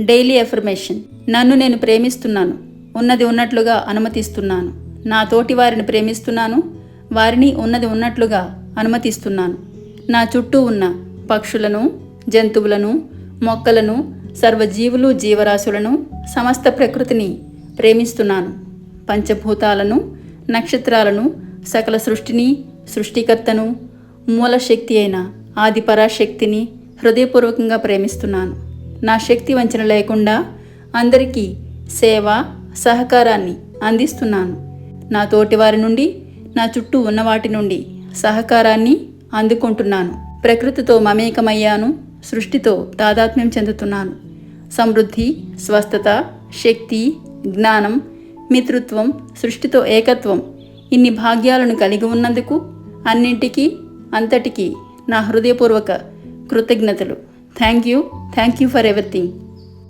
Daily affirmation. నన్ను నేను ప్రేమిస్తున్నాను, ఉన్నది ఉన్నట్లుగా అనుమతిస్తున్నాను. నా తోటి వారిని ప్రేమిస్తున్నాను, వారిని ఉన్నది ఉన్నట్లుగా అనుమతిస్తున్నాను. నా చుట్టూ ఉన్న పక్షులను, జంతువులను, మొక్కలను, సర్వజీవులు, జీవరాశులను, సమస్త ప్రకృతిని ప్రేమిస్తున్నాను. పంచభూతాలను, నక్షత్రాలను, సకల సృష్టిని, సృష్టికర్తను, మూలశక్తి అయిన ఆది పరాశక్తిని హృదయపూర్వకంగా ప్రేమిస్తున్నాను. నా శక్తి వంచన లేకుండా అందరికీ సేవ, సహకారాన్ని అందిస్తున్నాను. నా తోటివారి నుండి, నా చుట్టూ ఉన్న వాటి నుండి సహకారాన్ని అందుకుంటున్నాను. ప్రకృతితో మమేకమయ్యాను, సృష్టితో తాదాత్మ్యం చెందుతున్నాను. సమృద్ధి, స్వస్థత, శక్తి, జ్ఞానం, మిత్రుత్వం, సృష్టితో ఏకత్వం, ఇన్ని భాగ్యాలను కలిగి ఉన్నందుకు అన్నింటికీ, అంతటికీ నా హృదయపూర్వక కృతజ్ఞతలు. Thank you for everything.